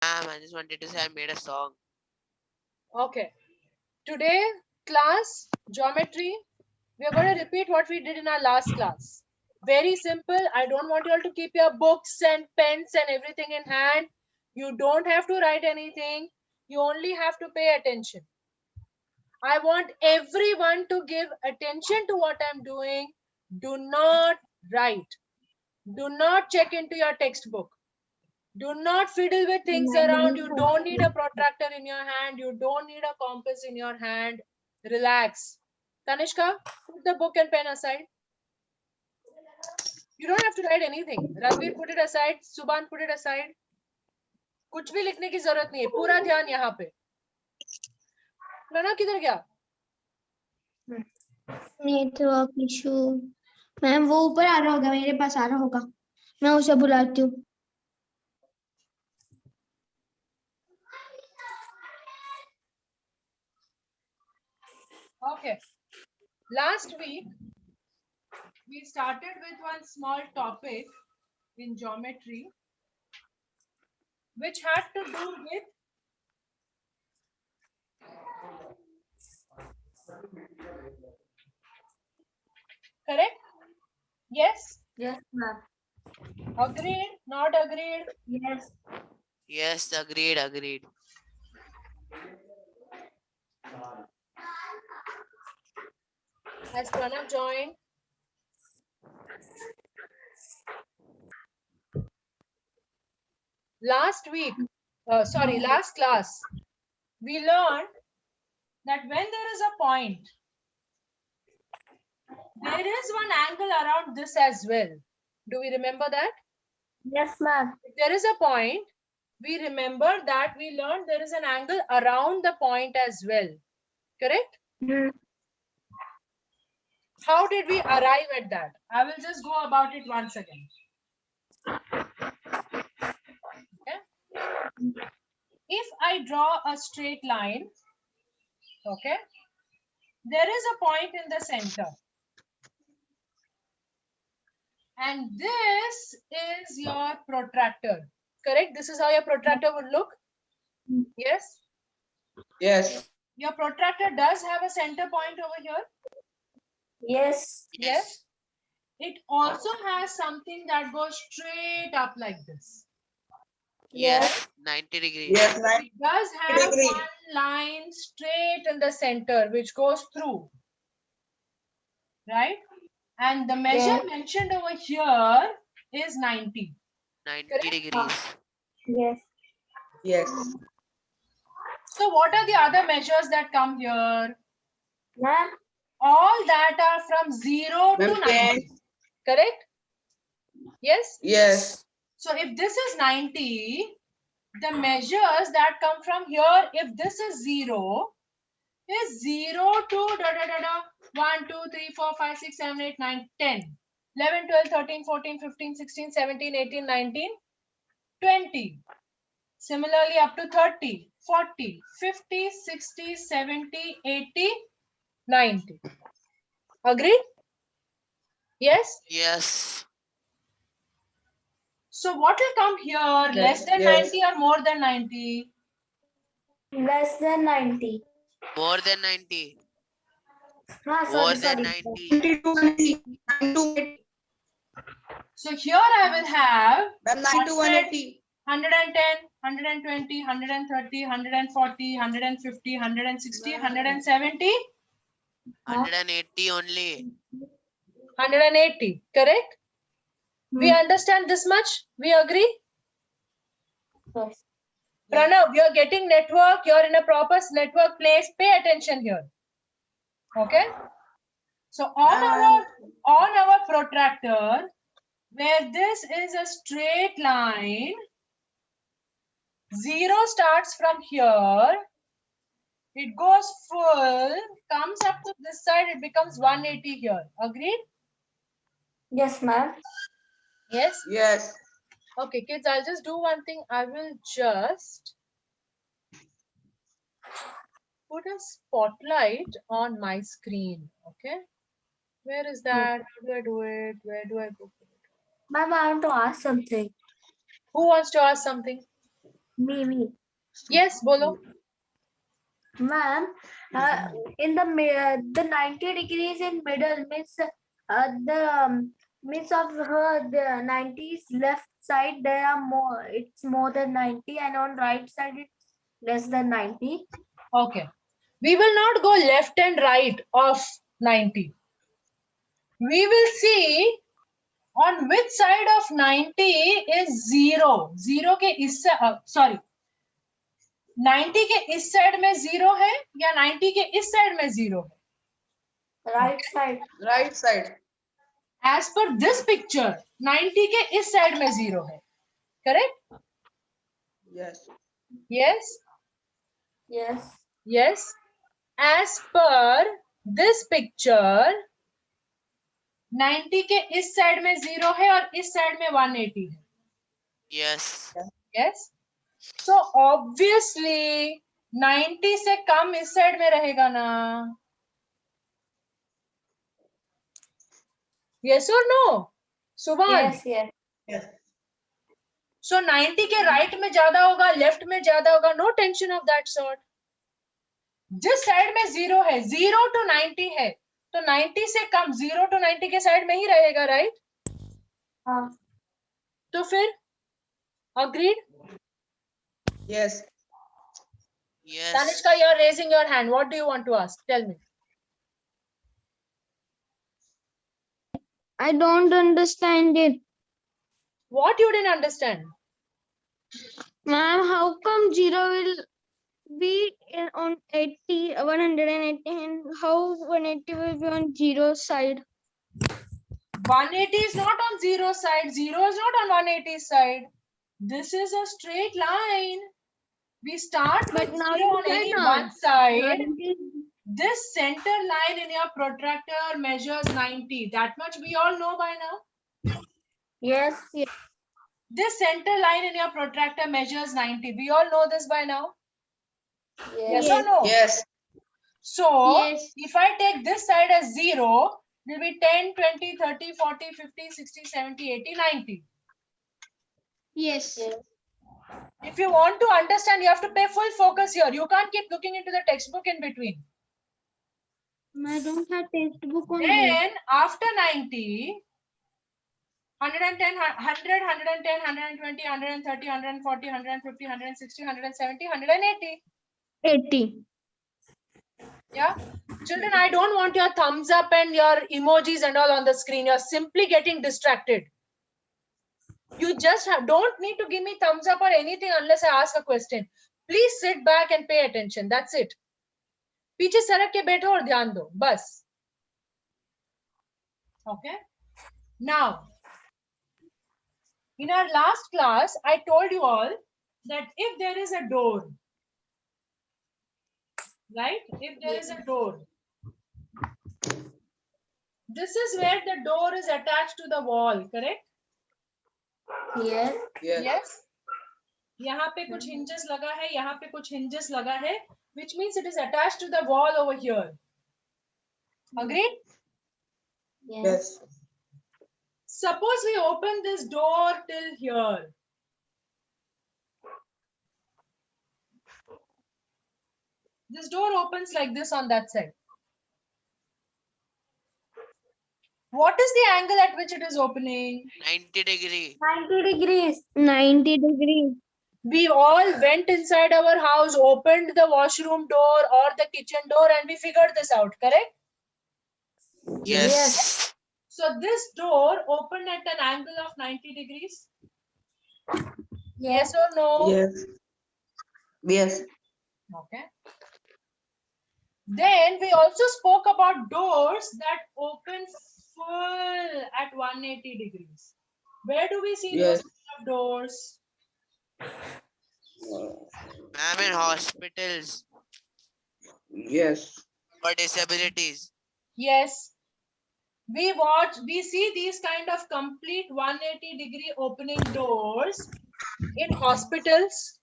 I just wanted to say I made a song. Okay. Today, class, geometry, we are going to repeat what we did in our last class. Very simple. I don't want you all to keep your books and pens and everything in hand. You don't have to write anything. You only have to pay attention. I want everyone to give attention to what I'm doing. Do not write. Do not check into your textbook. Do not fiddle with things around. You don't need a protractor in your hand. You don't need a compass in your hand. Relax. Tanishka, put the book and pen aside. You don't have to write anything. Ranveer, put it aside. Subhan, put it aside. कुछ भी लिखने की जरूरत नहीं है. पूरा ध्यान यहाँ पे. प्रणव किधर गया? नेटवर्क इशू मैम, वो ऊपर आ रहा होगा, मेरे पास आ रहा होगा, मैं उसे बुलाती हूँ। Okay. Last week, we started with one small topic in geometry, which had to do with correct? Yes? Yes, ma'am. Agreed? Not agreed? Yes. Yes, agreed, agreed. Has Pranav joined? Last class, we learned that when there is a point, there is one angle around this as well. Do we remember that? Yes, ma'am. If there is a point, we remember that we learned there is an angle around the point as well. Correct? How did we arrive at that? I will just go about it once again. Okay. If I draw a straight line, okay, there is a point in the center. And this is your protractor. Correct? This is how your protractor would look. Yes? Yes. Your protractor does have a center point over here. Yes. Yes. It also has something that goes straight up like this. Yes, 90 degrees. Yes, It does have degree. one line straight in the center which goes through. Right? And the measure mentioned over here is 90. 90 Correct? degrees. Yes. Yes. So what are the other measures that come here? Ma'am. All that are from 0 to 90. Correct? Yes? Yes. So if this is 90, the measures that come from here, if this is 0, is 0 to 1, 2, 3, 4, 5, 6, 7, 8, 9, 10, 11, 12, 13, 14, 15, 16, 17, 18, 19, 20. Similarly, up to 30, 40, 50, 60, 70, 80, 90. Agreed? Yes? Yes. So what will come here? Less than 90 or more than 90? Less than 90. More than 90. Ah, More sorry, than sorry. 90. So here I will have 90 to 180. 110, 120, 130, 140, 150, 160, 170, 180 only. 180. Correct? We understand this much? We agree? Yes. Pranav, you're getting network. You're in a proper network place. Pay attention here. Okay? So on our protractor, where this is a straight line, 0 starts from here. It goes full, comes up to this side, it becomes 180 here. Agreed? Yes, ma'am. Yes? Yes. Okay, kids, I'll just do one thing. I will just put a spotlight on my screen. Okay? Where is that? How do I do it? Where do I book it? Ma'am, I want to ask something. Who wants to ask something? Me. Yes, bolo. Ma'am, in the 90 degrees in middle means means of her the 90s left side there are more, it's more than 90, and on right side it's less than 90. Okay. We will not go left and right of 90. We will see on which side of 90 is 0. 0 के इस sorry 90 के इस side में 0 है या 90 के इस side में 0 है? Right side. Right side. As per this picture 90 के इस साइड में 0 है. Correct? Yes. Yes? Yes. Yes. As per this picture 90 के इस साइड में 0 है और इस साइड में 180 है. Yes. Yes. So obviously 90 से कम इस साइड में रहेगा ना? Yes or no? Subhan? Yes, yes. Yes. So 90 के राइट में ज्यादा होगा, लेफ्ट में ज्यादा होगा, no tension of that sort. जिस साइड में 0 है, 0 to 90 है, तो 90 से कम 0 to 90 के साइड में ही रहेगा, राइट? हाँ. तो फिर agreed? Yes. Yes. Tanishka, you are raising your hand. What do you want to ask? Tell me. I don't understand it. What you didn't understand? Ma'am, how come 0 will be on 80, 180, and how 180 will be on 0 side? 180 is not on 0 side. 0 is not on 180 side. This is a straight line. We start with 0 on any one side. This center line in your protractor measures 90. That much we all know by now. Yes. Yes. This center line in your protractor measures 90. We all know this by now. Yes or no? Yes. So, Yes. if I take this side as 0, it will be 10, 20, 30, 40, 50, 60, 70, 80, 90. Yes. If you want to understand, you have to pay full focus here. You can't keep looking into the textbook in between. I don't have textbook on Then, after 90, 110, 100, 110, 120, 130, 140, 150, 160, 170, 180. 80. Yeah. Children, I don't want your thumbs up and your emojis and all on the screen. You're simply getting distracted. You just don't need to give me thumbs up or anything unless I ask a question. Please sit back and pay attention. That's it. पीछे सरक के बैठो और ध्यान दो. बस. Okay. Now, in our last class, I told you all that if there is a door, right? If there is a door, this is where the door is attached to the wall, correct? Yes. Yes. Yes. यहाँ पे कुछ hinges लगा है, यहाँ पे कुछ hinges लगा है, which means it is attached to the wall over here. Agreed? Yes. Suppose we open this door till here. This door opens like this on that side. What is the angle at which it is opening? 90 degree. 90 degrees. 90 degrees. We all went inside our house, opened the washroom door or the kitchen door, and we figured this out, correct? Yes. So this door opened at an angle of 90 degrees. Yes or no? Yes. Yes. Okay. Then we also spoke about doors that open full at 180 degrees. Where do we see Yes. those kind of doors? I'm in hospitals Yes. for disabilities. Yes. We see these kind of complete 180 degree opening doors in hospitals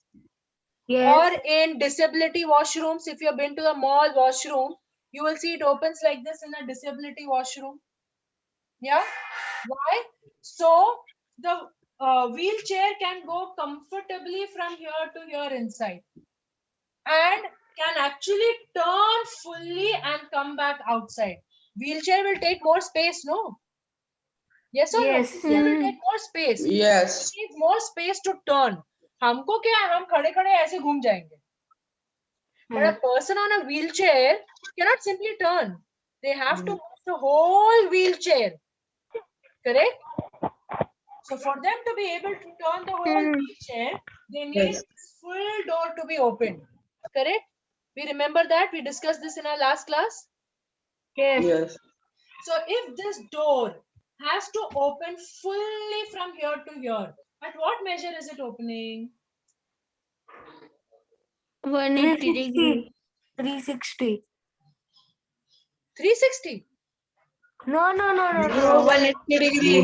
or in disability washrooms. If you've been to the mall washroom, you will see it opens like this in a disability washroom. Yeah. Why? So the wheelchair can go comfortably from here to here inside and can actually turn fully and come back outside. Wheelchair will take more space, no? Yes or Yes. no? Wheelchair will take more space. Yes. It needs more space to turn. हमको क्या है, हम खड़े खड़े ऐसे घूम जाएंगे. But a person on a wheelchair cannot simply turn. They have to move the whole wheelchair. Correct? So for them to be able to turn the whole wheelchair, they need Yes. this full door to be opened. Correct? We remember that? We discussed this in our last class. Yes. So if this door has to open fully from here to here, at what measure is it opening? 180 degree. 360. 360. No. 180 degree.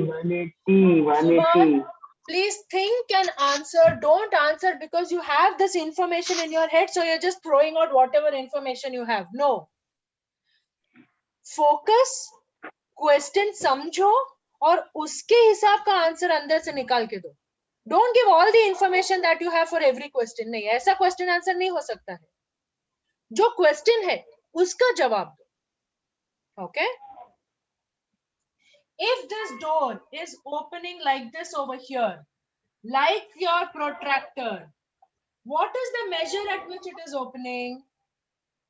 180. Please think and answer. Don't answer because you have this information in your head, so you're just throwing out whatever information you have. No. Focus, question समझो और उसके हिसाब का answer अंदर से निकाल के दो. Don't give all the information that you have for every question. नहीं, ऐसा question answer नहीं हो सकता है. जो question है उसका जवाब दो. Okay? If this door is opening like this over here, like your protractor, what is the measure at which it is opening?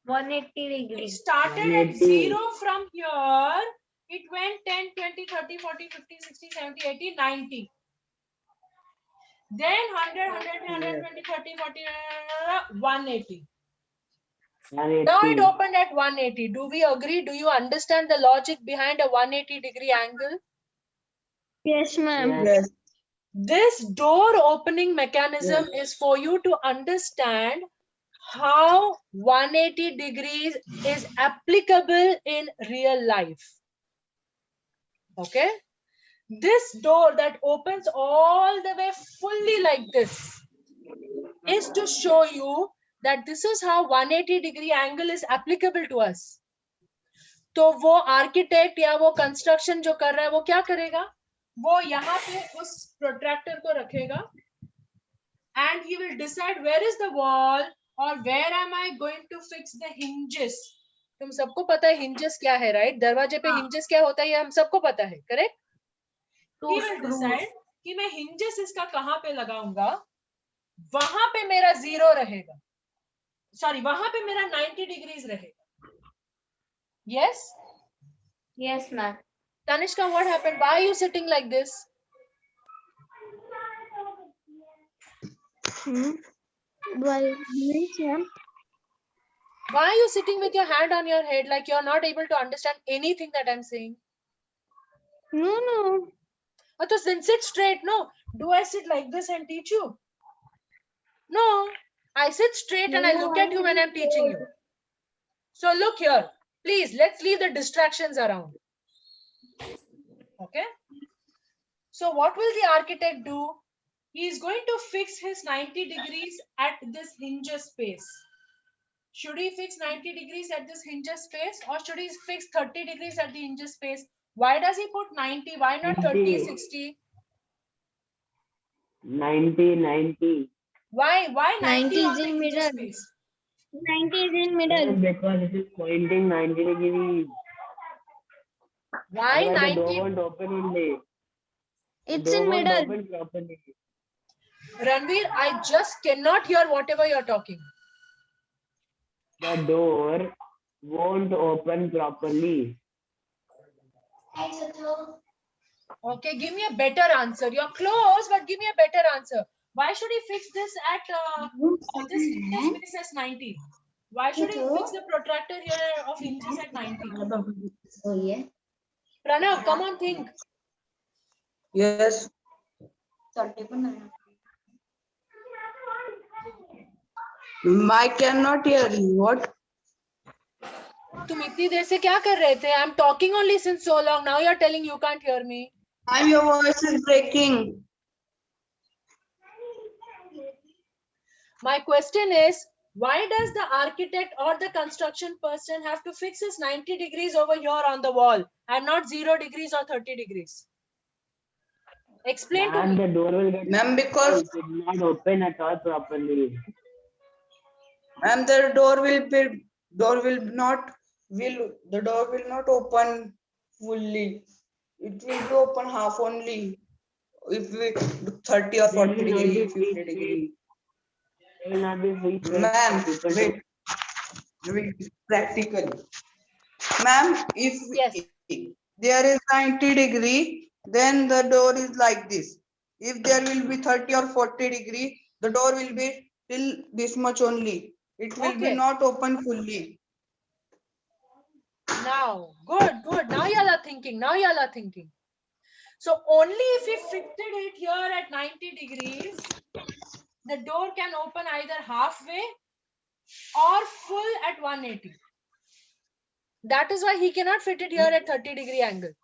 180 It degrees. started at 0 from here. It went 10, 20, 30, 40, 50, 60, 70, 80, 90. Then 100, 120, 30, 40, 180. Now it opened at 180. Do we agree? Do you understand the logic behind a 180 degree angle? Yes, ma'am. Yes. This door opening mechanism is for you to understand how 180 degrees is applicable in real life. Okay? This door that opens all the way fully like this is to show you that this is how 180 degree angle is applicable to us. तो वो architect या वो construction जो कर रहा है वो क्या करेगा? वो यहाँ पे उस प्रोट्रैक्टर को रखेगा and he will decide where is the wall or where am I going to fix the hinges. तुम सबको पता है hinges क्या है, right? दरवाजे पे hinges क्या होता है ये हम सबको पता है, correct? He will decide कि मैं hinges इसका कहाँ पे लगाऊंगा, वहां पे मेरा 0 रहेगा, sorry वहां पे मेरा 90 degrees रहेगा. Yes? Yes, ma'am. Tanishka, what happened? Why are you sitting like this? Well, yes, ma'am. Why are you sitting with your hand on your head like you're not able to understand anything that I'm saying? No. Oh, then sit straight. No. Do I sit like this and teach you? No. I sit straight and I look at you when I'm teaching you. So look here. Please, let's leave the distractions around. Okay? So what will the architect do? He is going to fix his 90 degrees at this hinges space. Should he fix 90 degrees at this hinges space or should he fix 30 degrees at the hinges space? Why does he put 90? Why not 30, 60? 90. Why 90 on is the in hinges middle. space? 90 is in middle. Because it is pointing 90 degrees. Why Otherwise the door 90? won't open only. It's Door in won't middle. open properly. Ranveer, I just cannot hear whatever you're talking. The door won't open properly. Okay, give me a better answer. You're close, but give me a better answer. Why should he fix this at this hinges space as 90? Why should he fix the protractor here of hinges at 90? Pranav, come on, think. Yes. I cannot hear you. What? तुम इतनी देर से क्या कर रहे थे? I'm talking only since so long. Now you're telling you can't hear me. And your voice is breaking. My question is, why does the architect or the construction person have to fix his 90 degrees over here on the wall and not 0 degrees or 30 degrees? Explain to And me. the door will get Ma'am, because it will not open at all properly. ma'am, the door will not open fully. It will be open half only. If we 30 or There will 40 not be degree, free 50 space. degree. There will not be free space Ma'am, for people to. wait, practically. Ma'am, Yes. if there is 90 degree, then the door is like this. If there will be 30 or 40 degree, the door will be till this much only. It will be Okay. not open fully. Now, good, good. Now y'all are thinking. Now y'all are thinking. So only if we fitted it here at 90 degrees, the door can open either halfway or full at 180. That is why he cannot fit it here at 30 degree angle.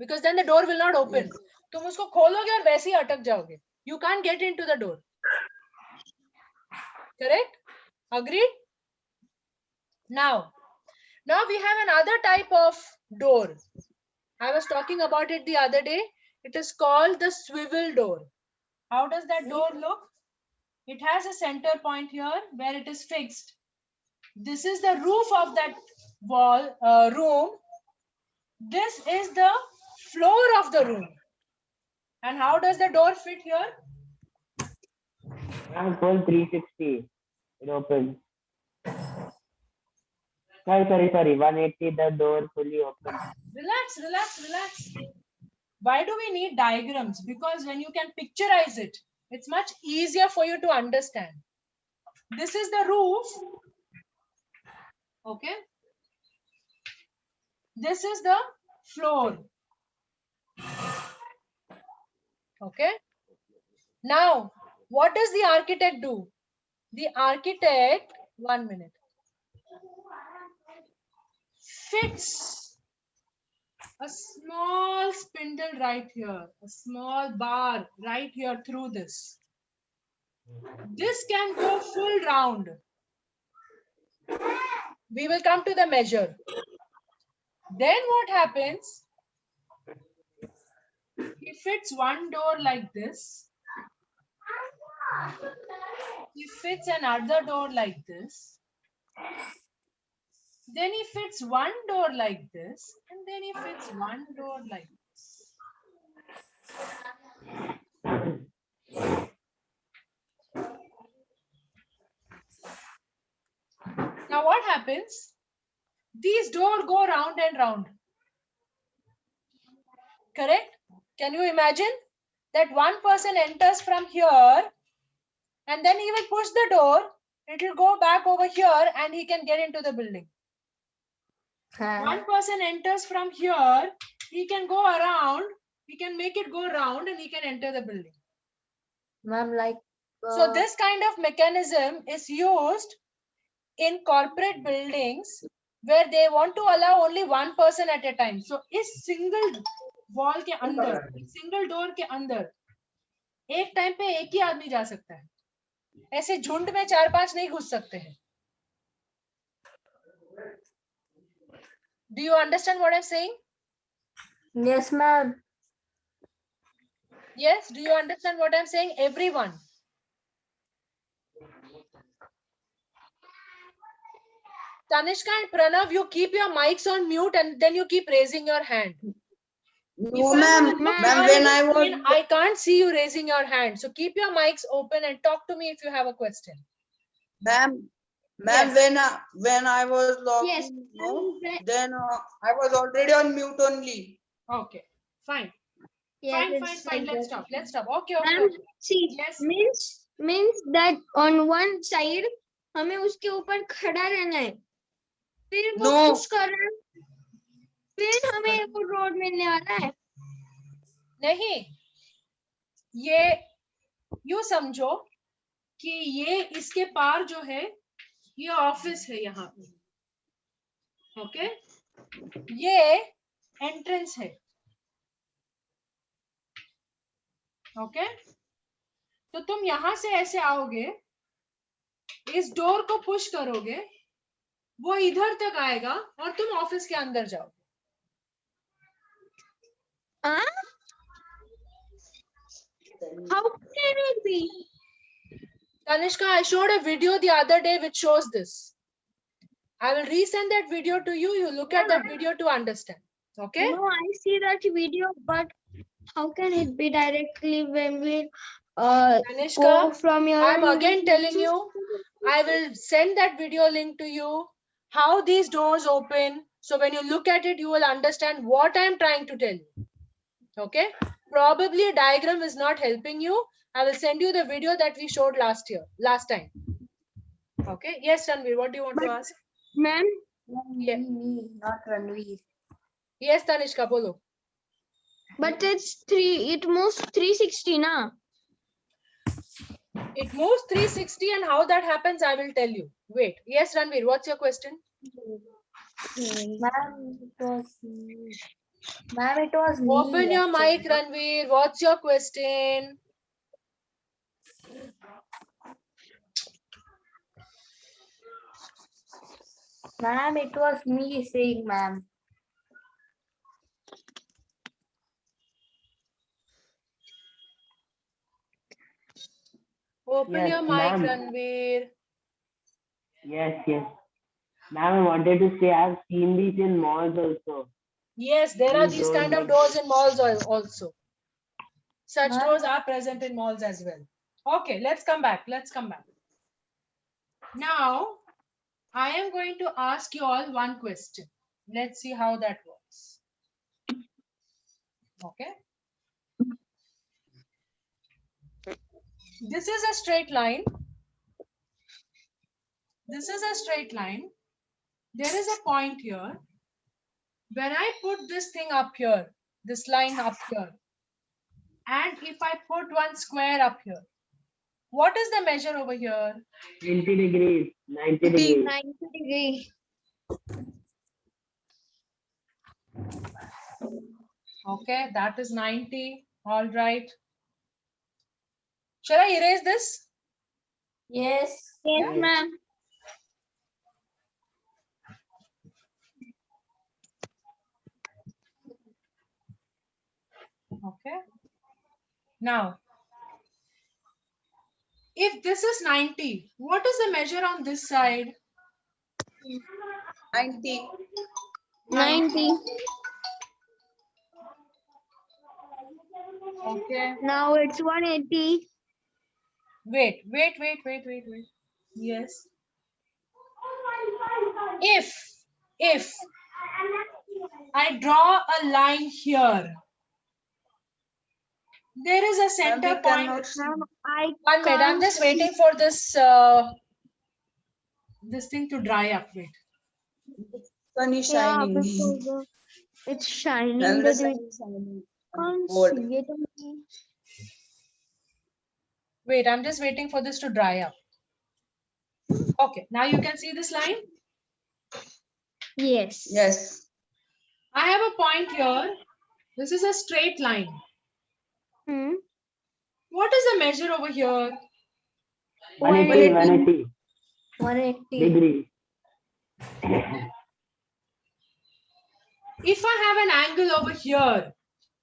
Because then the door will not open. तुम उसको खोलोगे और वैसे ही अटक जाओगे. You can't get into the door. Correct? Agreed? Now we have another type of door. I was talking about it the other day. It is called the swivel door. How does that door look? It has a center point here where it is fixed. This is the roof of that room. This is the floor of the room. And how does the door fit here? And full 360. It opens. Sorry. 180, the door fully opens. Relax. Why do we need diagrams? Because when you can picturize it, it's much easier for you to understand. This is the roof. Okay. This is the floor. Okay. Now, what does the architect do? The architect, 1 minute, fits a small spindle right here, a small bar right here through this. This can go full round. We will come to the measure. Then what happens? He fits one door like this. He fits another door like this. Then he fits one door like this. And then he fits one door like this. Now what happens? These doors go round and round. Correct? Can you imagine that one person enters from here and then he will push the door, it will go back over here and he can get into the building. One person enters from here, he can go around, he can make it go round and he can enter the building. Ma'am, like. So this kind of mechanism is used in corporate buildings where they want to allow only one person at a time. So इस single wall के अंदर, single door के अंदर एक time पे एक ही आदमी जा सकता है. ऐसे झुंड में 4-5 नहीं घुस सकते हैं. Do you understand what I'm saying? Yes, ma'am. Yes, do you understand what I'm saying? Everyone. Tanishka and Pranav, you keep your mics on mute and then you keep raising your hand. No, ma'am. Ma'am, when I was I can't see you raising your hand. So keep your mics open and talk to me if you have a question. ma'am, Yes. when I was logging, Yes. no, then I was already on mute only. Okay, fine. Yes, Fine. it's like Let's that. stop. Okay. Ma'am, see, Yes. means that on one side हमें उसके ऊपर खड़ा रहना है. फिर वो No. Push कर रहा है. फिर हमें वो रोड मिलने वाला है. नहीं, ये यूं समझो कि ये इसके पार जो है ये ऑफिस है यहाँ पे. ओके, ये एंट्रेंस है. ओके, तो तुम यहां से ऐसे आओगे, इस डोर को पुश करोगे, वो इधर तक आएगा और तुम ऑफिस के अंदर जाओगे. How can it be? Tanishka, I showed a video the other day which shows this. I will resend that video to you. You look at that video to understand. Okay? No, I see that video, but how can it be directly when we go Tanishka, from your I'm again telling you, I will send that video link to you, how these doors open. So when you look at it, you will understand what I'm trying to tell you. Okay? Probably a diagram is not helping you. I will send you the video that we showed last time. Okay? Yes, Ranveer, what do you want to ask? Ma'am, Yeah. Me, not Ranveer. Yes, Tanishka, bolo. but it moves 360 na. It moves 360 and how that happens, I will tell you. Wait. Yes, Ranveer, what's your question? Ma'am, it was me. Ma'am, it was me. Open your actually. mic, Ranveer. What's your question? Ma'am, it was me saying, ma'am. Open Yes, your mic, ma'am. Ranveer. Yes, yes. Ma'am, I wanted to say I've seen these in malls also. Yes, there are These these kind of doors. doors in malls also. Such Ma'am. doors are present in malls as well. Okay, let's come back. Now, I am going to ask you all one question. Let's see how that works. Okay. This is a straight line. This is a straight line. There is a point here. When I put this thing up here, this line up here, and if I put one square up here, what is the measure over here? 90 degrees, 90 degrees. 90 degree. Okay, that is 90. All right. Shall I erase this? Yes. Yes, Yes. ma'am. Okay. Now, if this is 90, what is the measure on this side? 90. 90. Okay. Now it's 180. Wait. Yes. If I draw a line here, there is a Ma'am, center we point. cannot see. Ma'am, I 1 minute. I'm can't just see. waiting for this this thing to dry up. Wait. Sun is Yeah, shining. because it's shining, Ma'am, the but sun we is shining. can't Board. see it. only. Wait, I'm just waiting for this to dry up. Okay, now you can see this line. Yes. Yes. I have a point here. This is a straight line. Hmm. What is the measure over here? 180, 180. degrees. If I have an angle over here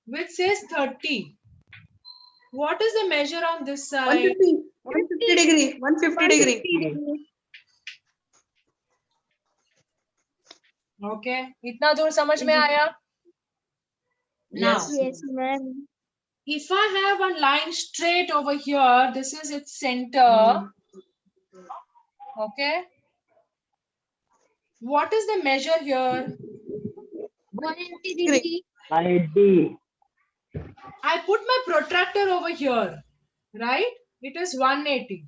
which says 30, what is the measure on this side? 150 degree. 150 degree. 150 degree. Okay, इतना दूर समझ में आया? Now, Yes. Yes, ma'am. if I have one line straight over here, this is its center. Okay. What is the measure here? 180 degree. 180. I put my protractor over here, right? It is 180.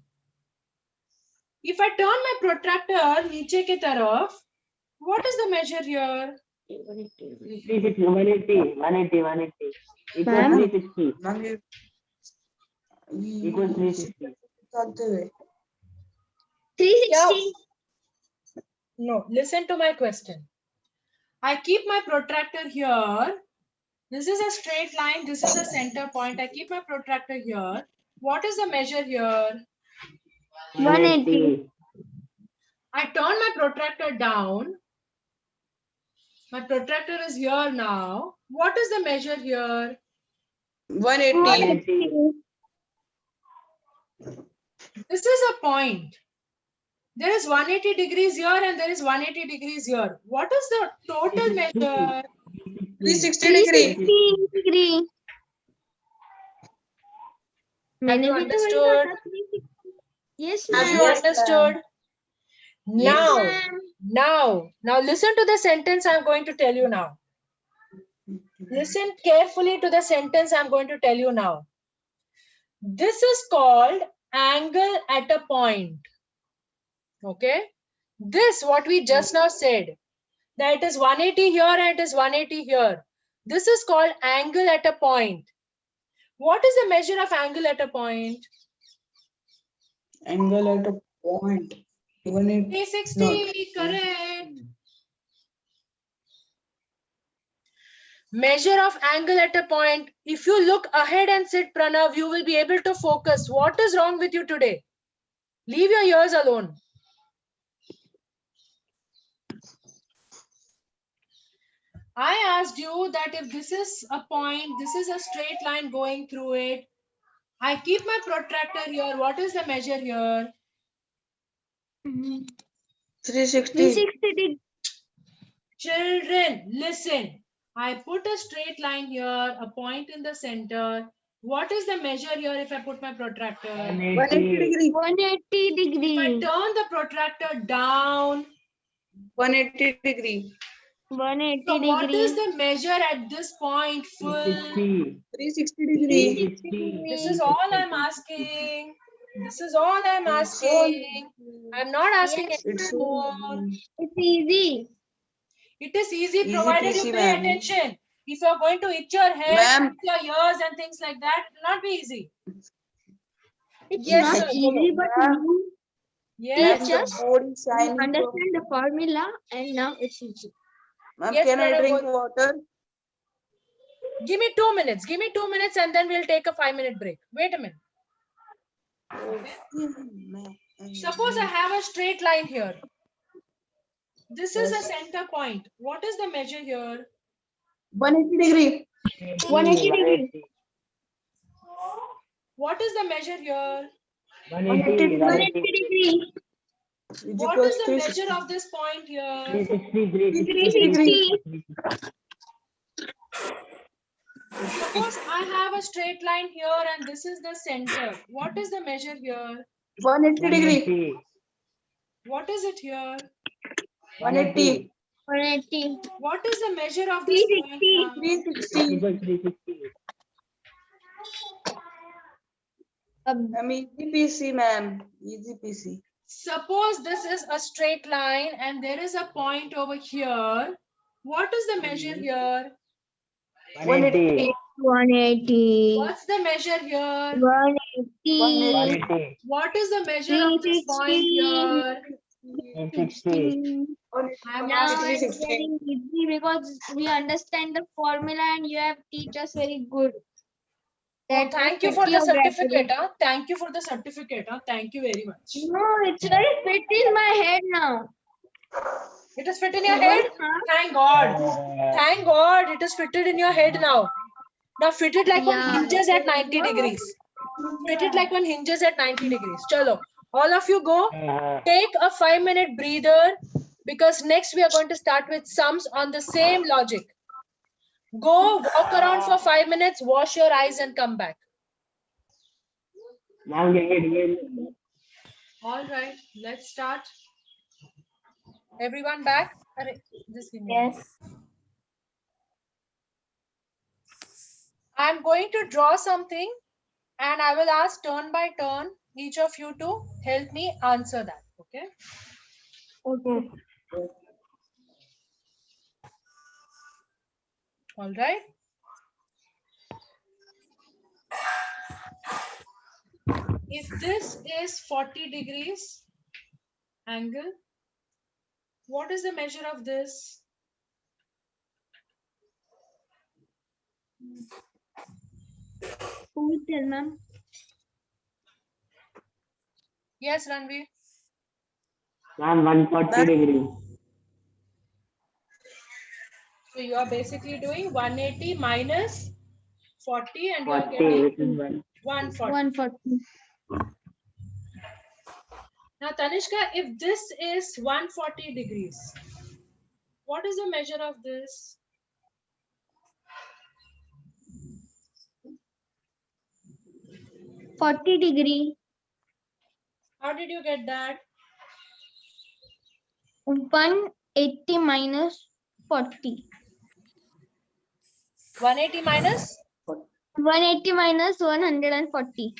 If I turn my protractor नीचे की तरफ, what is the measure here? 360, 180. Equals Ma'am? 360. Ma'am, Equals 360. चलते हुए. 360. No, listen to my question. I keep my protractor here. This is a straight line. This is a center point. I keep my protractor here. What is the measure here? 180. I turn my protractor down. My protractor is here now. What is the measure here? 180. 180. This is a point. There is 180 degrees here and there is 180 degrees here. What is the total measure? 360 degree. 360 degree. Have you मैंने भी तो वही understood? सोचा 360. Yes, Have ma'am. you understood? Yes, Now, ma'am. now listen to the sentence I'm going to tell you now. Listen carefully to the sentence I'm going to tell you now. This is called angle at a point. Okay? This, what we just now said, that it is 180 here and it is 180 here. This is called angle at a point. What is the measure of angle at a point? Angle at a point. 180. 360, correct. Measure of angle at a point. If you look ahead and sit, Pranav, you will be able to focus. What is wrong with you today? Leave your ears alone. I asked you that if this is a point, this is a straight line going through it. I keep my protractor here. What is the measure here? 360. 360 degree. Children, listen. I put a straight line here, a point in the center. What is the measure here if I put my protractor? 180 degree. 180 If I degree. turn the protractor down, 180 degree. 180 so what is degree. the measure at this point? Full. 360. 360 degree. 360. This is all I'm asking. This is all I'm asking. I'm not asking Yes, anything It's more. It's easy. It is easy Easy provided you peasy, pay ma'am. attention. If you're going to itch your head, Ma'am. itch your ears and things like that, it will not be easy. It's Yes, not sir. easy, but Ma'am. you Yes. teach us, board is you shining from. understand the formula, and now it's easy. Ma'am, Yes, can I Pranav, drink go- water? Give me 2 minutes. Give me 2 minutes and then we'll take a 5-minute break. Wait a minute. Suppose I have a straight line here. This is a center point. What is the measure here? 180 degree. 180 degree. What is the measure here? 180. 180 degree. Is What equals is the 360. measure of this point here? 360. 360. Suppose I have a straight line here and this is the center. What is the measure here? 180 degree. 180. What is it here? 180. 180. What is the measure of this point 360. now? 360. Equal 360. Ma'am, easy peasy, ma'am. Easy peasy. Suppose this is a straight line and there is a point over here. What is the measure here? 180. 180. What's the measure here? 180. 180. What is the measure of this point here? 360. I'm Now asking. it's very easy because we understand the formula and you have teach us very good. Oh, That thank you for the geometry. certificate. Huh? Thank you for the certificate. Huh? Thank you very much. No, it's very fit in my head now. It is fit in your head? Thank God. Thank God it is fitted in your head now. Now fit it like one Yeah. hinges at 90 degrees. Fit it like one hinges at 90 degrees. Chalo. All of you go. Take a 5-minute breather because next we are going to start with sums on the same logic. Go walk around for 5 minutes, wash your eyes and come back. Now get it. All right, let's start. Everyone back? Arre, just give me. Yes. I'm going to draw something and I will ask turn by turn each of you to help me answer that. Okay. Okay. All right. If this is 40 degrees angle, what is the measure of this? Who will tell, ma'am? Yes, Ranveer. Ma'am, 140 degree. So you are basically doing 180 minus 40 and you are 40, getting which is 1. 140. 140. Now, Tanishka, if this is 140 degrees, what is the measure of this? degree. How did you get that? 180 minus 40. 180 minus? 180 minus 140.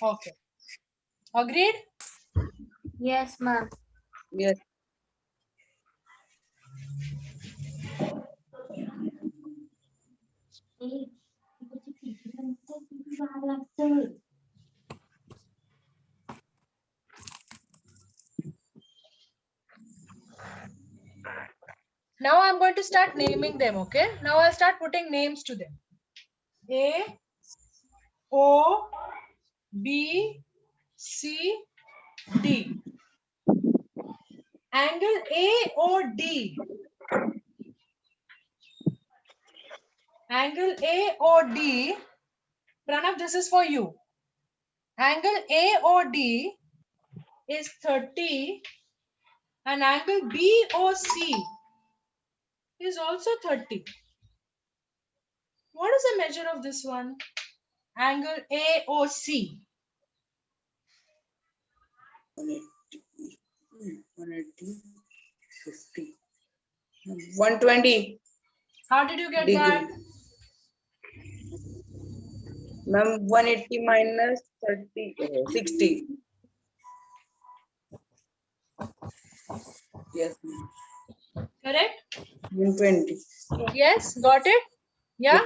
Okay. Agreed? Yes, ma'am. Yes. Now I'm going to start naming them, okay? Now I'll start putting names to them. A, O, B, C, D. Angle AOD. Angle AOD. Pranav, this is for you. Angle AOD is 30 and angle BOC is also 30. What is the measure of this one? Angle AOC. 180, 50. 120 How did you get degree. that? Ma'am, 180 minus 30, 60. Yes, ma'am. Correct? 120. Yes, got it? Yeah?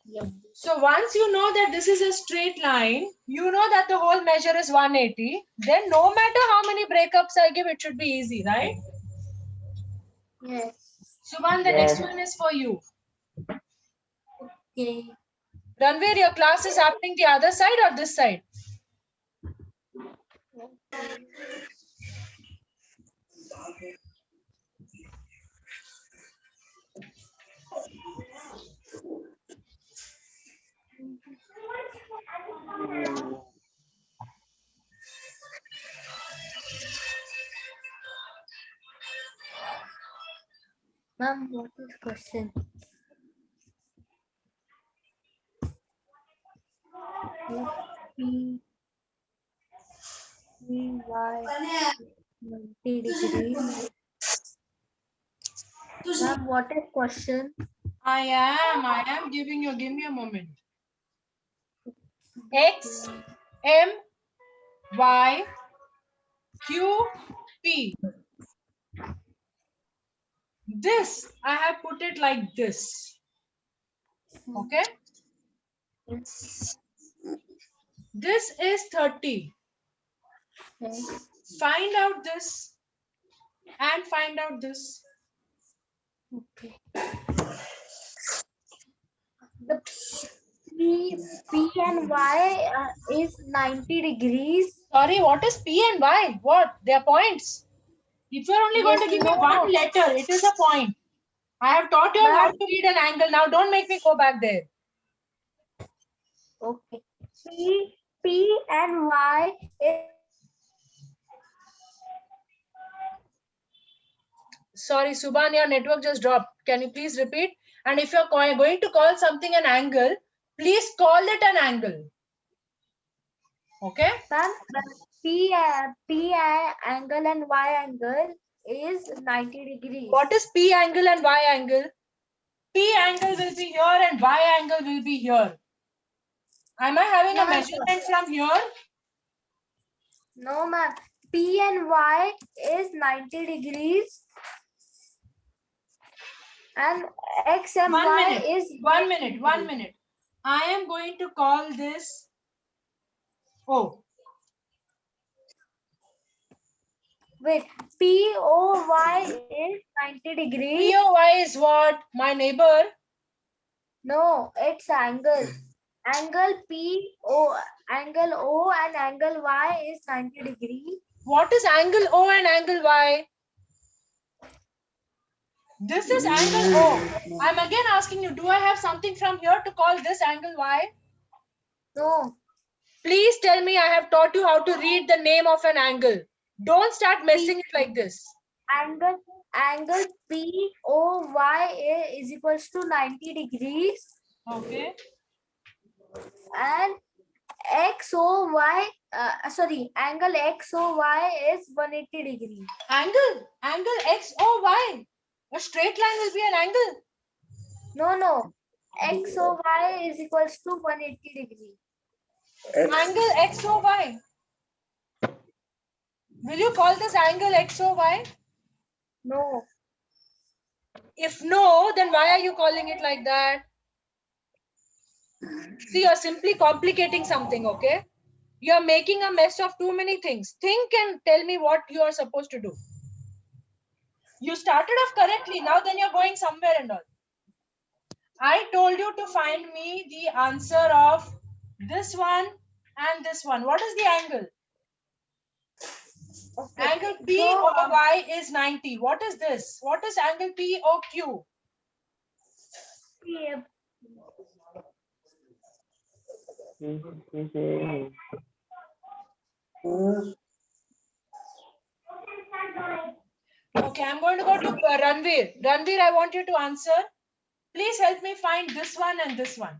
Yep. So once you know that this is a straight line, you know that the whole measure is 180, then no matter how many breakups I give, it should be easy, right? Yes. Subhan, the Yes. next one is for you. Okay. Ranveer, your class is happening the other side or this side? Ma'am, what is question? P, Y, 90 degrees. Ma'am, what is question? I am giving you, give me a moment. X, M, Y, Q, P. This, I have put it like this. Okay? This is 30. Yes. Find out this and find out this. Okay. The P and Y is 90 degrees. Sorry, what is P and Y? What? They are points. If you're only going to give me No. one letter, it is a point. I have taught you all how Ma'am. to read an angle. Now don't make me go back there. Okay. P and Y is Sorry, Subhan, your network just dropped. Can you please repeat? And if you're going to call something an angle, please call it an angle. Okay? ma'am, P angle and Y angle is 90 degrees. What is P angle and Y angle? P angle will be here and Y angle will be here. Am I having a No, measurement from here? No, ma'am. P and Y is 90 degrees. And X and 1 Y minute. is 1 minute. 1 minute. I am going to call this O. Wait, POY is 90 degrees. POY is what? My neighbor. No, it's angle. Angle angle O and angle Y is 90 degrees. What is angle O and angle Y? This is angle O. I'm again asking you, do I have something from here to call this angle Y? No. Please tell me I have taught you how to read the name of an angle. Don't start messing it like this. Angle POYA is equals to 90 degrees Okay. and XOY angle XOY is 180 degrees. Angle X or Y. A straight line will be an angle. No. XOY is equals to 180 degrees. Angle X or Y. Will you call this angle X or Y? No. If no, then why are you calling it like that? See, you're simply complicating something, okay? You're making a mess of too many things. Think and tell me what you are supposed to do. You started off correctly, now then you're going somewhere and all. I told you to find me the answer of this one and this one. What is the angle? Okay. Angle So, POY is 90. What is this? What is angle POQ? Okay, I'm going to go to Ranveer. Ranveer, I want you to answer. Please help me find this one and this one.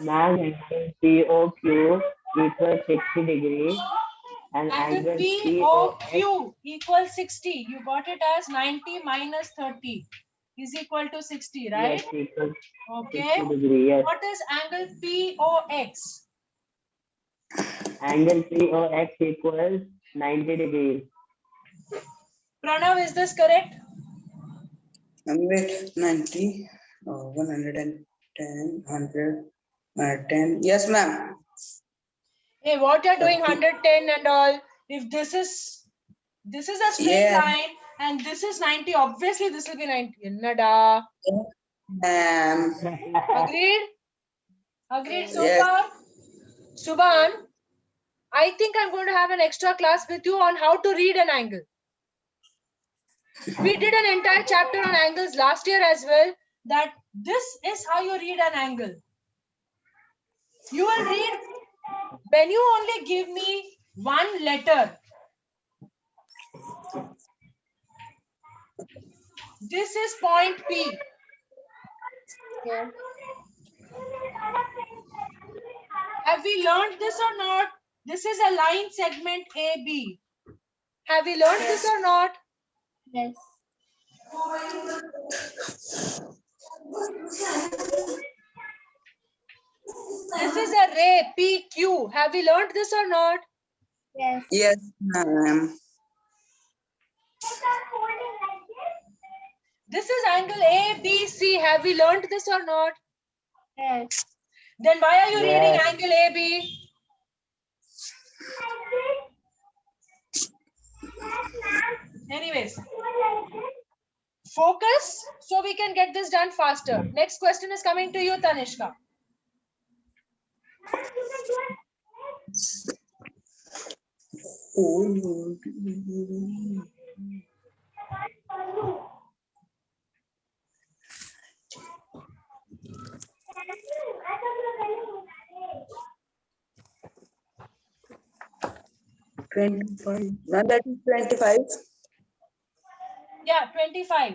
Ma'am, angle POQ equals 60 degrees and Angle angle POQ equals 60. You got it as 90 minus 30 is equal to 60, right? Yes, equals Okay. 60 degrees. Yes. What is angle POX? Angle POX equals 90 degrees. Pranav, is this correct? Wait, 90, 110, 110. Yes, ma'am. Hey, what you're doing 110 and all, if this is a straight Yeah. line and this is 90, obviously this will be 90. Nada. Agreed? Agreed so Yes. far? Subhan, I think I'm going to have an extra class with you on how to read an angle. We did an entire chapter on angles last year as well, that this is how you read an angle. You will read, when you only give me one letter, this is point P. yeah. Have we learned this or not? This is a line segment AB. Have we learned this or not? Yes. This is a ray PQ. Have we learned this or not? Yes. Yes, ma'am. This is angle ABC. Have we learned this or not? Yes. Then why are you reading Yes. angle AB? Anyways, focus so we can get this done faster. Next question is coming to you, Tanishka. Oh, 25. Now that is 25. Yeah, 25.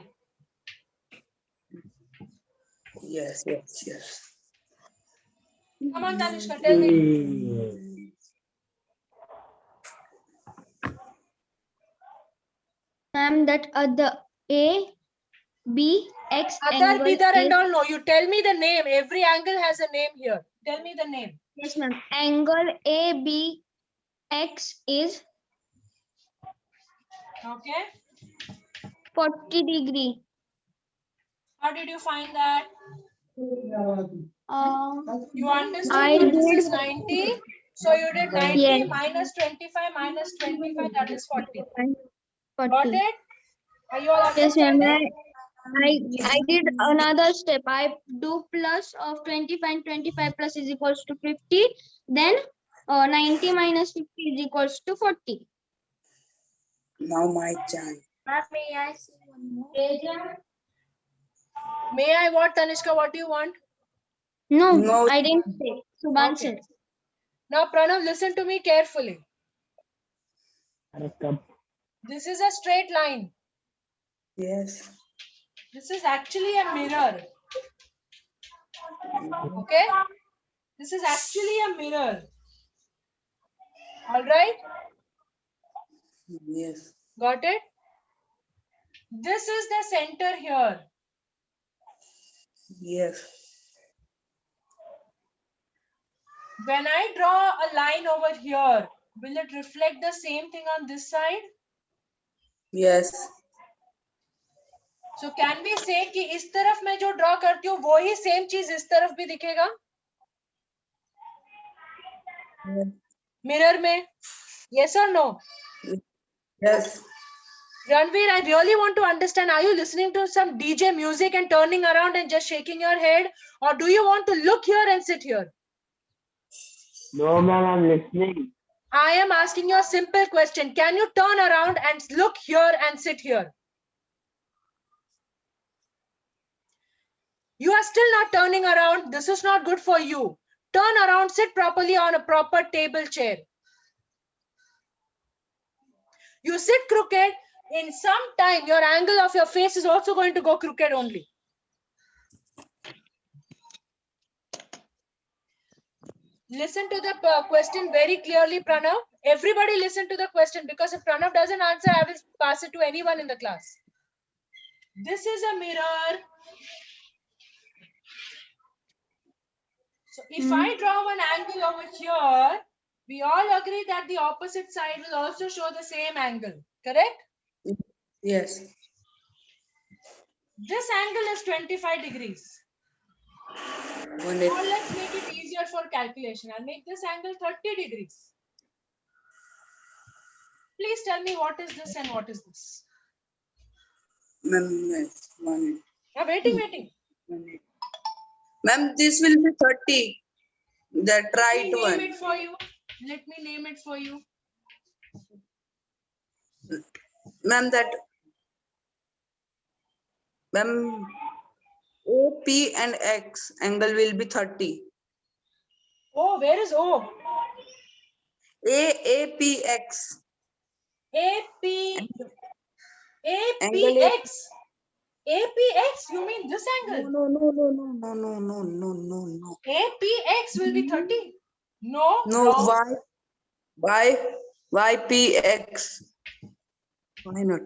Yes. Come on, Tanishka, tell me. Ma'am, that other A, B, X Other, angle bidar and is, all, no. You tell me the name. Every angle has a name here. Tell me the name. yes ma'am, angle ABX is Okay. 40 degree. How did you find that? You understood I that this did- is 90. So you did 90 Yes. minus 25 minus 25, that is 40. 40. Got it? Are you all Yes ma'am, understanding? I did another step. I do plus of 25 and 25 plus is equals to 50. Then 90 minus 50 is equals to 40. Now my chance. Ma'am, may I see one more? May I what, Tanishka? What do you want? No, No. I didn't say. Subhan Okay. said. Now, Pranav, listen to me carefully. अरे कब This is a straight line. Yes. This is actually a mirror. Okay? This is actually a mirror. All right? Yes. Got it? This is the center here. Yes. When I draw a line over here, will it reflect the same thing on this side? Yes. So can we say कि इस तरफ मैं जो draw करती हूँ वो ही same चीज इस तरफ भी दिखेगा? Mirror में? Yes or no? Yes. Ranveer, I really want to understand, are you listening to some DJ music and turning around and just shaking your head? Or do you want to look here and sit here? No, ma'am, I'm listening. I am asking you a simple question. Can you turn around and look here and sit here? You are still not turning around. This is not good for you. Turn around, sit properly on a proper table chair. You sit crooked, in some time your angle of your face is also going to go crooked only. Listen to the question very clearly, Pranav. Everybody listen to the question, because if Pranav doesn't answer, I will pass it to anyone in the class. This is a mirror. So if I draw one angle over here, we all agree that the opposite side will also show the same angle, correct? Yes. This angle is 25 degrees. Or let's make it easier for calculation. I'll make this angle 30 degrees. Please tell me what is this and what is this? Ma'am, yes. 1 minute. Yeah, waiting. 1 minute. Ma'am, this will be 30. That right Let me one. name it for you. Let me name it for you. Ma'am, that. Ma'am, OP and X angle will be 30. Oh, where is O? APX. APX. APX, you mean this angle? No. APX will be 30. No, No, wrong. YPX. Why not?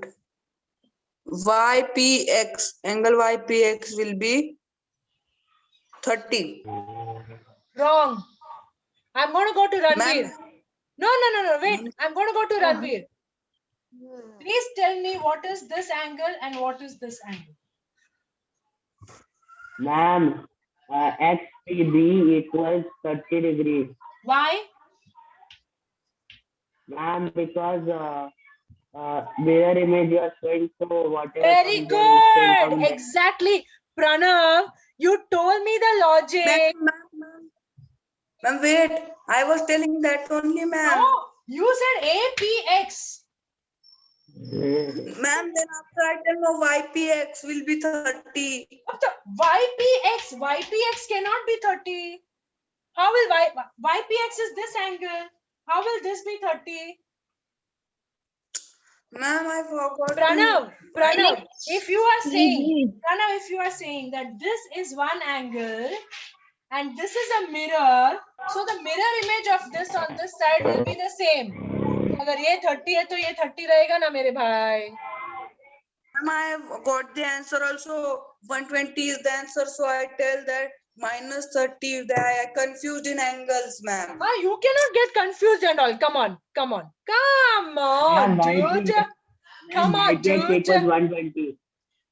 YPX, angle YPX will be 30. Wrong. I'm going to go to Ranveer. Ma'am, No, wait. I'm going to go to Ranveer. Please tell me what is this angle and what is this angle. Ma'am, XPB equals 30 degrees. Why? Ma'am, because mirror image you are showing, so whatever Very comes there will still come good. there. Exactly. Pranav, you told me the logic. ma'am, wait. I was telling that only, ma'am. No, you said APX. Ma'am, then after I tell no, YPX will be 30. YPX cannot be 30. How will YPX is this angle? How will this be 30? Ma'am, I forgot. Pranav, if you are saying that this is one angle and this is a mirror, so the mirror image of this on this side will be the same. अगर ये 30 है तो ये 30 रहेगा ना मेरे भाई. Ma'am, I got the answer also. 120 is the answer, so I tell that minus 30. That I confused in angles, ma'am. You cannot get confused and all. Come on, Ma'am, dude. Come on, YPX dude. equals 120.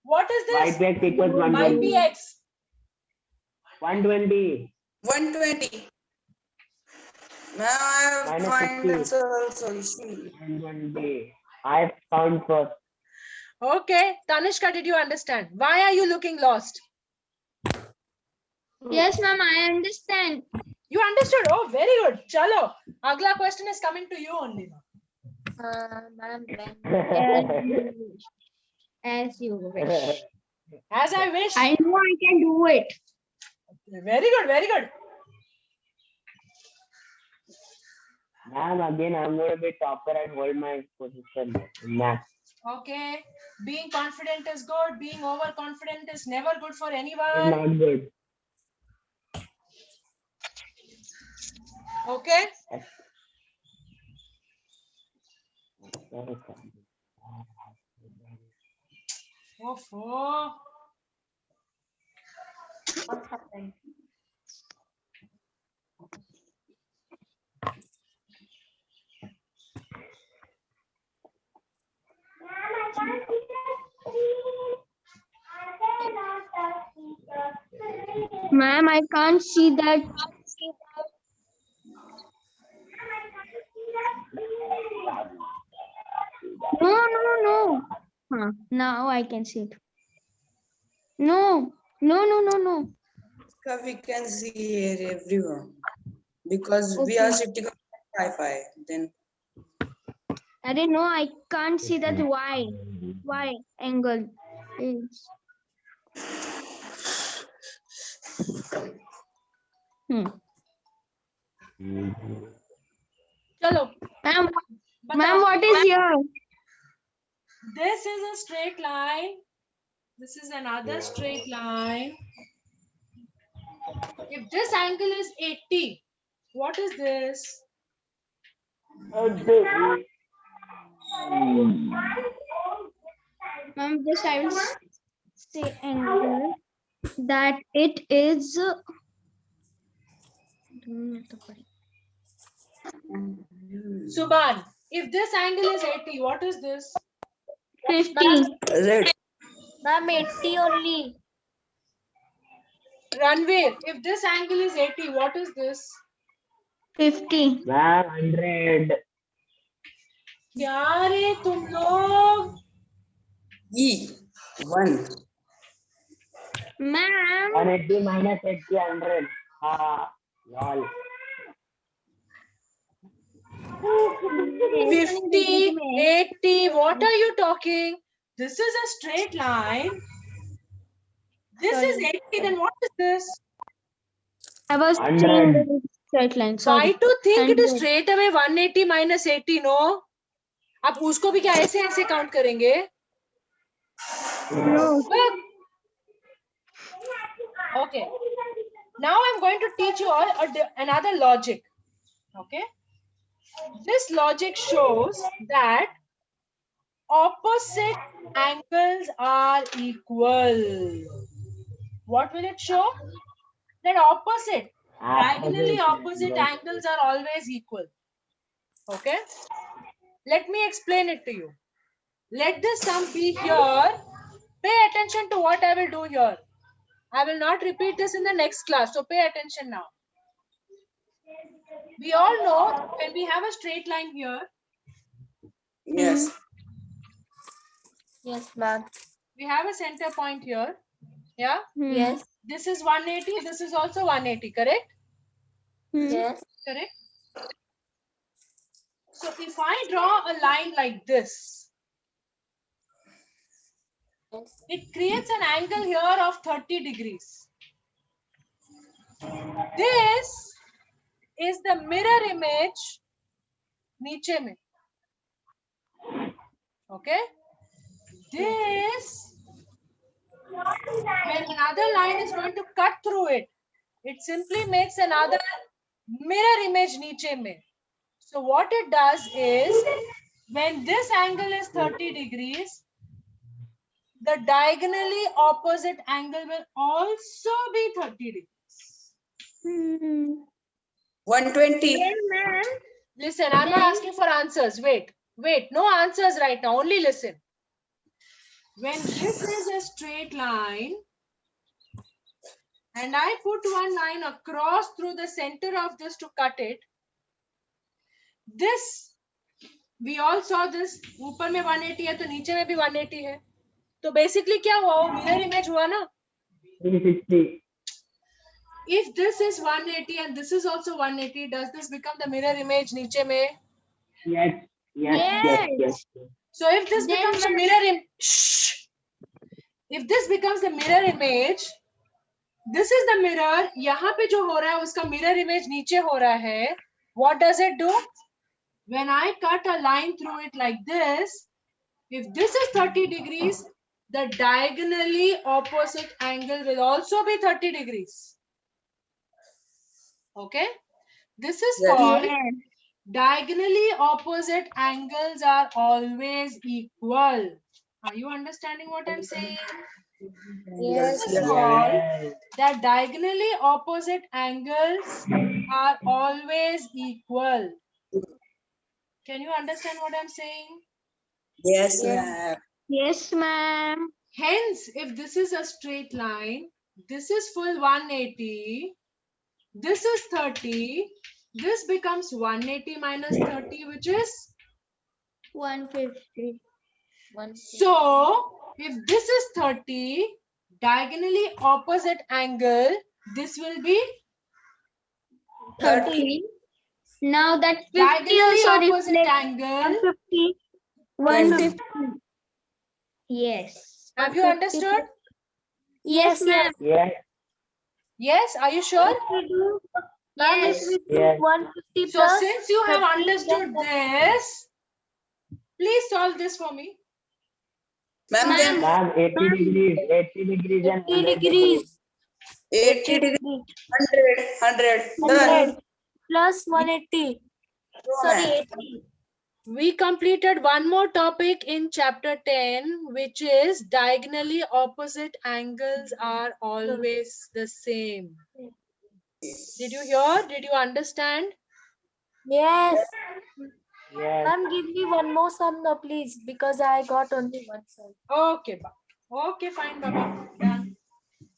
What is this? YPX equals 120. YPX. 120. 120. Now I Minus find 50. answer also. You see. 120. I found first. Okay, Tanishka, did you understand? Why are you looking lost? Yes, ma'am, I understand. You understood? Oh, very good. Chalo. Agla question is coming to you only. Ma'am, As you wish. As I wish. I know I can do it. Very good, very good. Ma'am, again, I'm going to be topper and hold my position in math. Okay. Being confident is good. Being overconfident is never good for It's anyone. not good. Okay. Oh. What happened? Ma'am, I can't see that. No. Huh, now I can see it. No. We can see here everyone because we Okay. are sitting on Wi-Fi. Then I didn't know. I can't see that Y angle is. Chalo. Ma'am, Batao. what is here? This is a straight line. This is another straight line. If this angle is 80, what is this? Ma'am, just I will say angle that it is. Subhan, if this angle is 80, what is this? 50. red. Ma'am, 80 only. Ranveer, if this angle is 80, what is this? 50. Ma'am, 100. क्या रे तुम लोग? E 1. Ma'am, 180 minus 80, 100. Lol. 50, 80, what are you talking? This is a straight line. This is 80, then what is this? I was 100. saying that it's straight line. Why Sorry. to think it is 100. straight away 180 minus 80, no? आप उसको भी क्या ऐसे ऐसे count करेंगे? No. Look. Okay. Now I'm going to teach you all another logic. Okay. This logic shows that opposite angles are equal. What will it show? That diagonally opposite angles are always equal. Okay. Let me explain it to you. Let this sum be here. Pay attention to what I will do here. I will not repeat this in the next class. So pay attention now. We all know when we have a straight line here, Yes. Yes, ma'am. we have a center point here. Yeah. Yes. This is 180. This is also 180. Correct? Yes. Correct. So if I draw a line like this, it creates an angle here of 30 degrees. This is the mirror image niche mein. Okay. This, when another line is going to cut through it, it simply makes another mirror image niche mein. So what it does is, when this angle is 30 degrees, the diagonally opposite angle will also be 30 degrees. 120. Listen, I'm not asking for answers. Wait, no answers right now, only listen. When this is a straight line, and I put one line across through the center of this to cut it, this, we all saw this, ऊपर में 180 है तो नीचे में भी 180 है. तो basically क्या हुआ? वो mirror image हुआ ना? 360. If this is 180 and this is also 180, does this become the mirror image नीचे में? Yes. So if this becomes the mirror image, if this becomes the mirror image, this is the mirror. यहाँ पे जो हो रहा है उसका mirror image नीचे हो रहा है. What does it do? When I cut a line through it like this, if this is 30 degrees, the diagonally opposite angle will also be 30 degrees. Okay? This is Yes. called Yes. diagonally opposite angles are always equal. Are you understanding what I'm saying? Yes. This is called Yes. that diagonally opposite angles are always equal. Can you understand what I'm saying? Yes, Yes. ma'am. Yes, ma'am. Hence, if this is a straight line, this is full 180, this is 30, this becomes 180 minus 30, which is 150. so. If this is 30, diagonally opposite angle, this will be 30. Now that 50 diagonally also opposite reflects angle. 150. 150. Yes. Have you 150 understood? Yes, ma'am. Yes. Yes, are you sure? If we do, ma'am, if Yes. we do Yes. 150 So plus since you have 30, understood then this, please solve this for me. Ma'am, then Ma'am, 80 degrees. 80 degrees and 80 100 degrees. degrees. 80 degree, 100. Done. 100 plus 180. Go, Sorry, ma'am. 80. We completed one more topic in chapter 10, which is diagonally opposite angles are always the same. Did you hear? Did you understand? Yes. Yes. Ma'am, give me one more sum now, please, because I got only one sum. Okay, okay, fine, Baba. Done.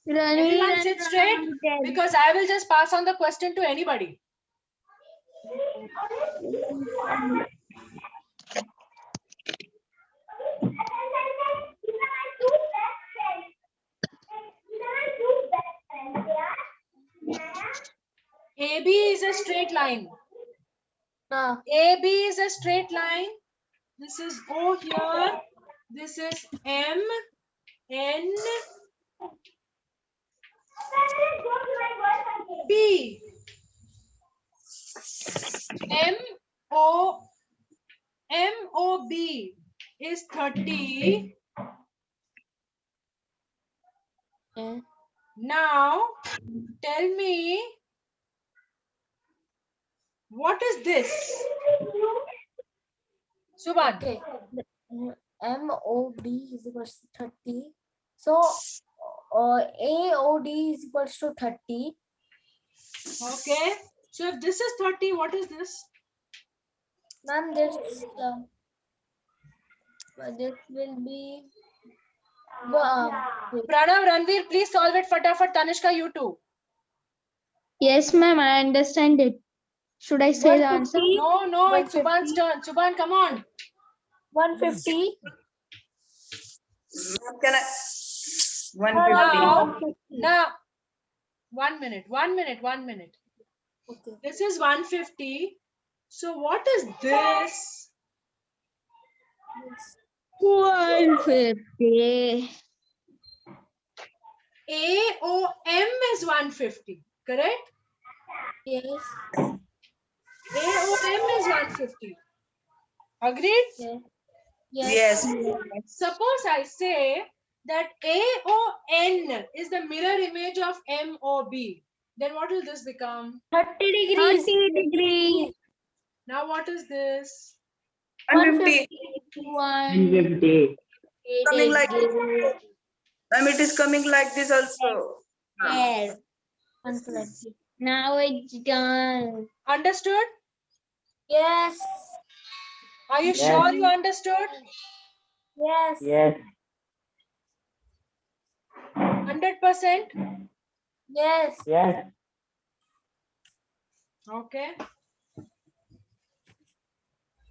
Ranveer Everyone and sit straight Ranveer. because I will just pass on the question to anybody. AB is a straight line. Ah, AB is a straight line. This is O here. This is M, N, P. MOB is 30. yeah. Now, tell me, what is this? Subhan. Okay. MOB is equals to 30. So, AOD is equals to 30. Okay. So if this is 30, what is this? Ma'am, this will be Pranav, Ranveer, please solve it fatafat. Tanishka, you too. Yes, ma'am. I understand it. Should I say the answer? 150, No, it's Subhan's turn. Subhan, come on. 150. Ma'am, can I? 150. Now, 1 minute. Okay. This is 150. So what is this? 150. AOM is 150, correct? Yes. AOM is 150. Agreed? Yes. Yes. Suppose I say that AON is the mirror image of MOB. Then what will this become? 30 degrees. 30 degrees. Now what is this? 150. 150. Coming like this. Ma'am, it is coming like this also. Yes. 120. Now it's done. Understood? Yes. Are you Yes. sure you understood? Yes. Yes. 100%? Yes. Yes. Okay.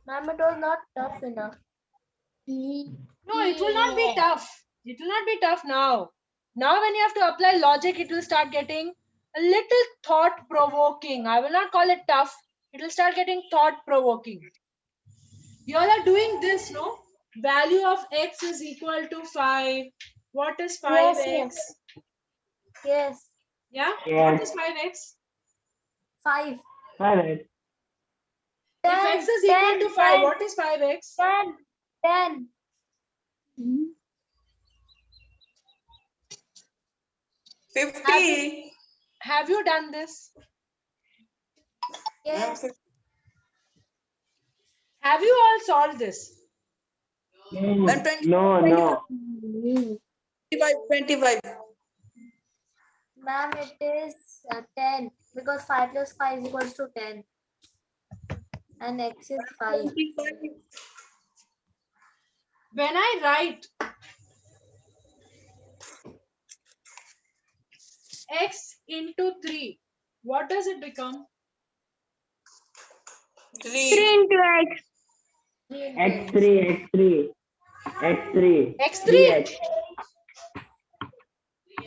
Ma'am, it was not tough enough. No, it will not be tough. It will not be tough now. Now when you have to apply logic, it will start getting a little thought provoking. I will not call it tough. It will start getting thought provoking. You all are doing this, no? Value of x is equal to 5. What is 5x? Yes. Yes. Yeah? Yes. What is 5x? 5. Correct. If x is equal to 5, what is 5x? 10. 50. Have you done this? Yes. Have you all solved this? No, Then 20, no, no. 25. Ma'am, it is 10 because 5 plus 5 is equals to 10. And x is 5. 25. When I write x into 3, what does it become? 3 3. into x. X3. x3? 3x.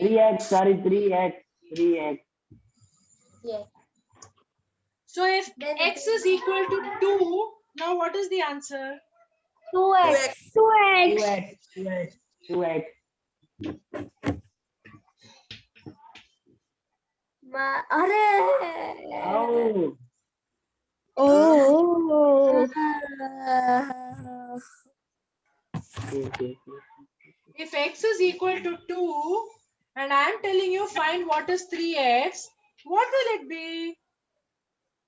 3x, sorry, 3x. 3x. Yeah. So if Then x is equal to 2, now what is the answer? 2x. 2x. 2x. Oh. Oh. Okay. If x is equal to 2 and I am telling you find what is 3x, what will it be?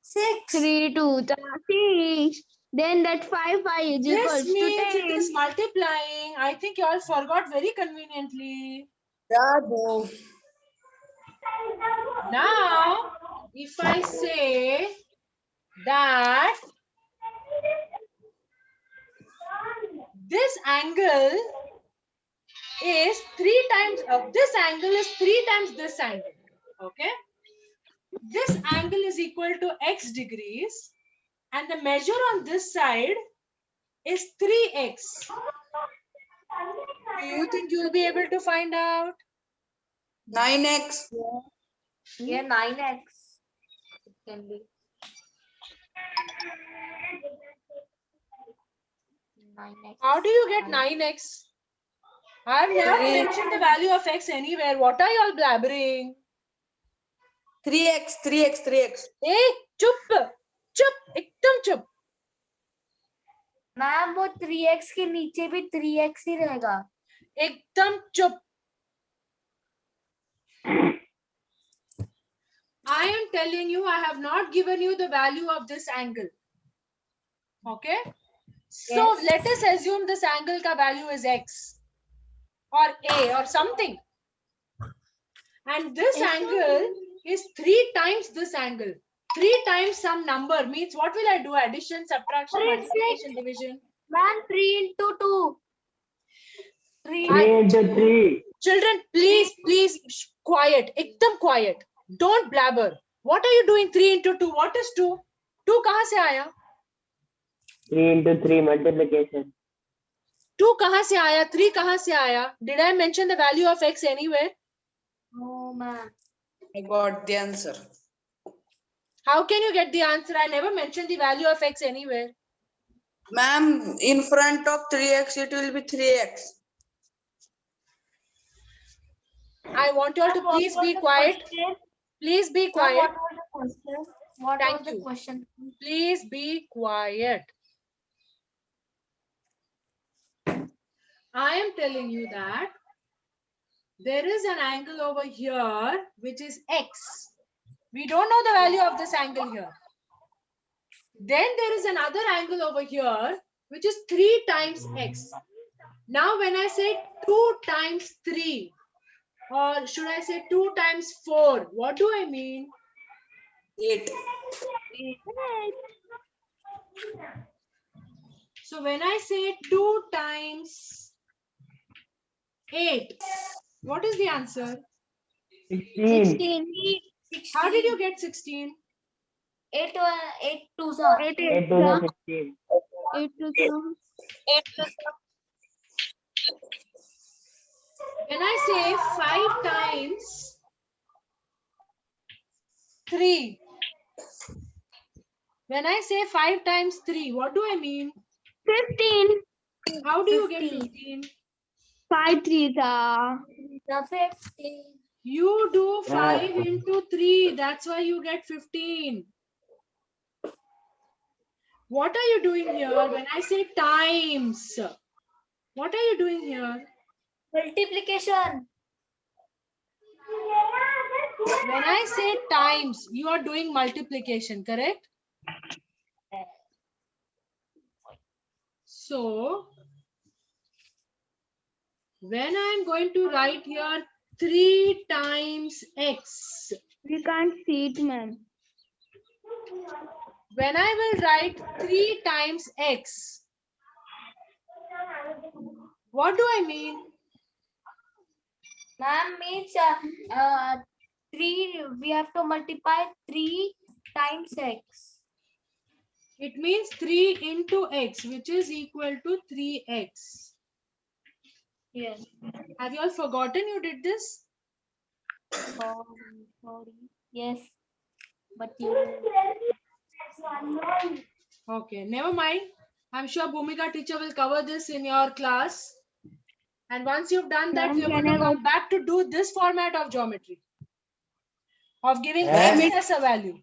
6. 3 2 6. Then that 5 is This equals to means it 10. is multiplying. I think you all forgot very conveniently. Yeah, no. Now, if I say that this angle is 3 times this angle is 3 times this angle. Okay, this angle is equal to x degrees, and the measure on this side is 3x. Do you think you will be able to find out? 9x. Yeah, 9x. It can be. 9x. How do you get 9x? I have never mentioned the value of x anywhere. What are you all blabbering? 3x. Hey, chup, एकदम chup. Ma'am वो 3x के नीचे भी 3x ही रहेगा. एकदम chup. I am telling you, I have not given you the value of this angle. Okay. So Yes. let us assume this angle ka value is x or a or something. And this angle is 3 times this angle. 3 times some number means what will I do? Addition, subtraction, multiplication, division. Ma'am 3 into 2. 3. 3 into 3. Children, please, quiet. Ekdam quiet. Don't blabber. What are you doing? 3 into 2. What is 2? 2 kahan se aaya? 3 into 3 multiplication. 2 kahan se aaya? 3 kahan se aaya? Did I mention the value of x anywhere? No, ma'am. I got the answer. How can you get the answer? I never mentioned the value of x anywhere. Ma'am, in front of 3x, it will be 3x. I want you all to please be quiet. Please be quiet. What was the question? What Thank was the you. question? Please be quiet. I am telling you that there is an angle over here which is x. We don't know the value of this angle here. Then there is another angle over here which is 3 times x. Now when I say 2 times 3, or should I say 2 times 4, what do I mean? 8. So when I say 2 times 8, what is the answer? 16. 16. How did you get 16? 8 2s are 8 8 to the 16. 8 to When I say 5 times 3, when I say 5 times 3, what do I mean? 15. How do you get 15. 15? 5 3 tha. the 15. You do 5 Yeah. into 3. That's why you get 15. What are you doing here when I say times? What are you doing here? Multiplication. When I say times, you are doing multiplication, correct? So, when I am going to write here 3 times x, We can't see it, ma'am. when I will write 3 times x, what do I mean? Ma'am means 3. We have to multiply 3 times x. It means 3 into x, which is equal to 3x. Yes. Have you all forgotten you did this? Sorry. Yes. But you. Okay, never mind. I'm sure Bhumika teacher will cover this in your class. And once you've done that, Ma'am, we're going can to I come back to do this format of geometry. Of giving Ma'am, x as a value.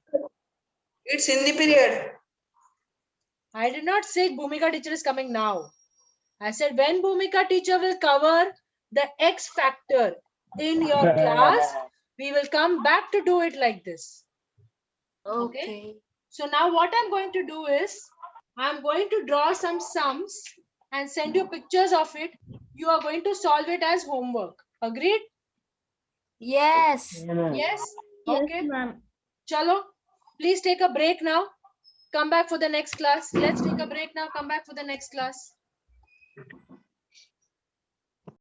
It's in the period. I did not say Bhumika teacher is coming now. I said when Bhumika teacher will cover the x factor in your class, we will come back to do it like this. Okay. So now what I'm going to do is, I'm going to draw some sums and send you pictures of it. You are going to solve it as homework. Agreed? Yes. Yeah, ma'am. Yes? Yes, Okay. ma'am. Chalo, please take a break now. Come back for the next class. Let's take a break now. Come back for the next class.